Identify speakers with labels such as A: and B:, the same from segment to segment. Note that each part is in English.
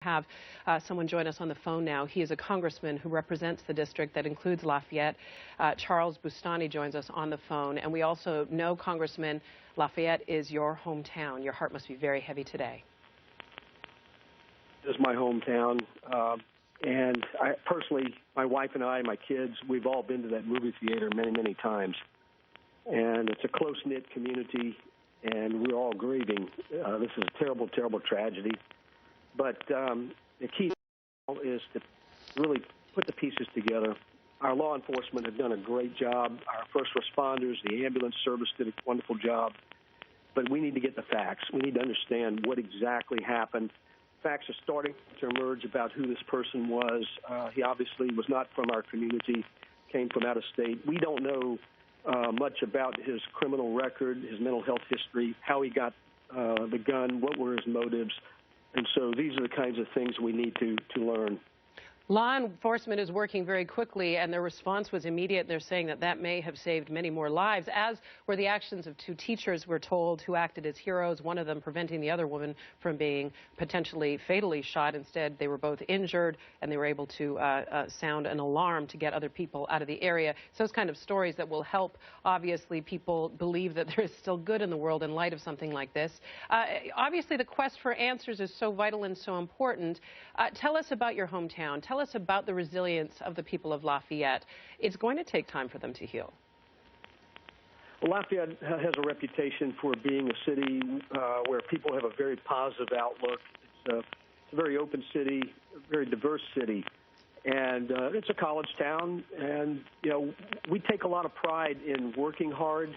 A: Have someone join us on the phone now. He is a congressman who represents the district that includes Lafayette. Charles Boustany joins us on the phone. And we also know, Congressman, Lafayette is your hometown. Your heart must be very heavy today.
B: This is my hometown. And I personally, my wife and I, my kids, we've all been to that movie theater many, many times. And it's a close-knit community, and we're all grieving. This is a terrible, terrible tragedy. But the key is to really put the pieces together. Our law enforcement have done a great job. Our first responders, the ambulance service did a wonderful job. But we need to get the facts. We need to understand what exactly happened. Facts are starting to emerge about who this person was. He obviously was not from our community, came from out of state. We don't know much about his criminal record, his mental health history, how he got the gun, what were his motives. And so these are the kinds of things we need to learn.
A: Law enforcement is working very quickly, and their response was immediate. They're saying that that may have saved many more lives, as were the actions of two teachers, we're told, who acted as heroes, one of them preventing the other woman from being potentially fatally shot. Instead, they were both injured, and they were able to sound an alarm to get other people out of the area. So those kind of stories that will help, obviously, people believe that there is still good in the world in light of something like this. Obviously, the quest for answers is so vital and so important. Tell us about your hometown. Tell us about the resilience of the people of Lafayette. It's going to take time for them to heal.
B: Well, Lafayette has a reputation for being a city where people have a very positive outlook. It's a very open city, a very diverse city. And it's a college town. And, you know, we take a lot of pride in working hard,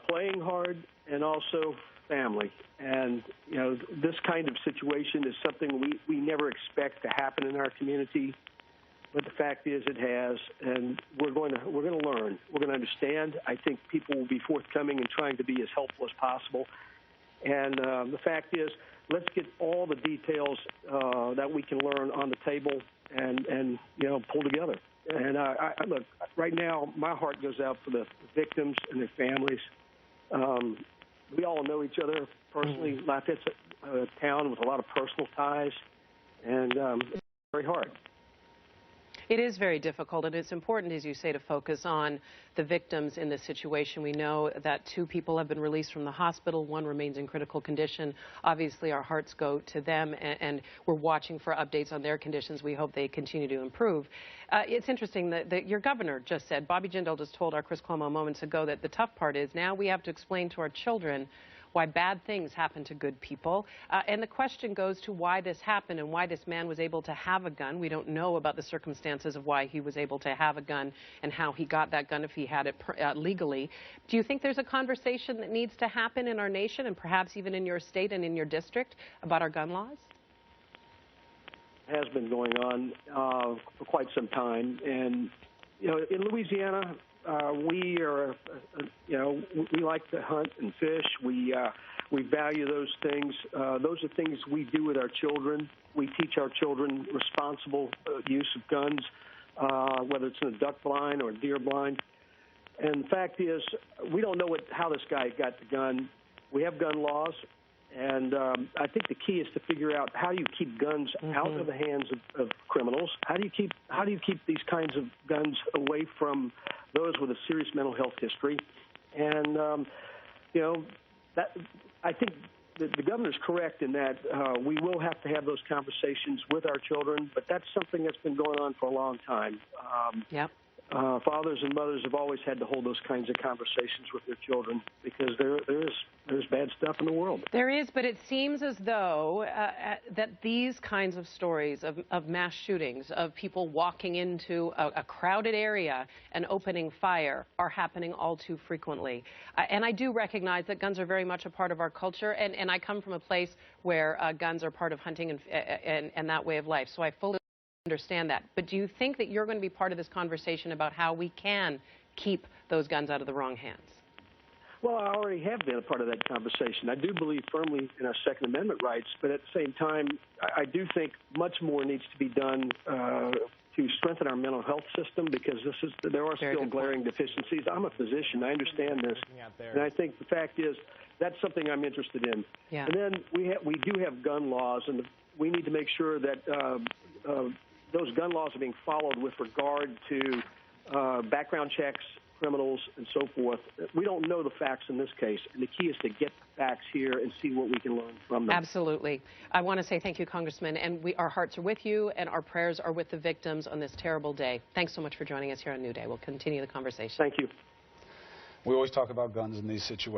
B: playing hard, and also family. And, you know, this kind of situation is something we never expect to happen in our community. But the fact is it has, and we're going to learn. We're going to understand. I think people will be forthcoming and trying to be as helpful as possible. And the fact is, let's get all the details that we can learn on the table and you know, pull together. And look, right now, my heart goes out for the victims and their families. We all know each other personally. Lafayette's a town with a lot of personal ties, and it's very hard.
A: It is very difficult, and it's important, as you say, to focus on the victims in this situation. We know that 2 people have been released from the hospital. 1 remains in critical condition. Obviously, our hearts go to them, and we're watching for updates on their conditions. We hope they continue to improve. It's interesting that your governor just said, Bobby Jindal just told our Chris Cuomo moments ago, that the tough part is now we have to explain to our children why bad things happen to good people. And the question goes to why this happened and why this man was able to have a gun. We don't know about the circumstances of why he was able to have a gun and how he got that gun if he had it legally. Do you think there's a conversation that needs to happen in our nation and perhaps even in your state and in your district about our gun laws?
B: It has been going on for quite some time. And, you know, in Louisiana, we are, you know, we like to hunt and fish. We value those things. Those are things we do with our children. We teach our children responsible use of guns, whether it's in a duck blind or a deer blind. And the fact is, we don't know how this guy got the gun. We have gun laws. And I think the key is to figure out how do you keep guns out of the hands of criminals? How do you keep these kinds of guns away from those with a serious mental health history? And you know, I think the governor's correct in that we will have to have those conversations with our children, but that's something that's been going on for a long time. Fathers and mothers have always had to hold those kinds of conversations with their children because there's bad stuff in the world.
A: There is, but it seems as though that these kinds of stories of mass shootings, of people walking into a crowded area and opening fire, are happening all too frequently. And I do recognize that guns are very much a part of our culture, and I come from a place where guns are part of hunting and that way of life. So I fully understand that. But do you think that you're going to be part of this conversation about how we can keep those guns out of the wrong hands?
B: Well, I already have been a part of that conversation. I do believe firmly in our Second Amendment rights, but at the same time, I do think much more needs to be done to strengthen our mental health system because there are still glaring deficiencies. I'm a physician. I understand this. And I think the fact is that's something I'm interested in.
A: Yeah.
B: And then we do have gun laws, and we need to make sure that those gun laws are being followed with regard to background checks, criminals, and so forth. We don't know the facts in this case, and the key is to get the facts here and see what we can learn from them.
A: Absolutely. I want to say thank you, Congressman, and our hearts are with you, and our prayers are with the victims on this terrible day. Thanks so much for joining us here on New Day. We'll continue the conversation.
B: Thank you.
C: We always talk about guns in these situations.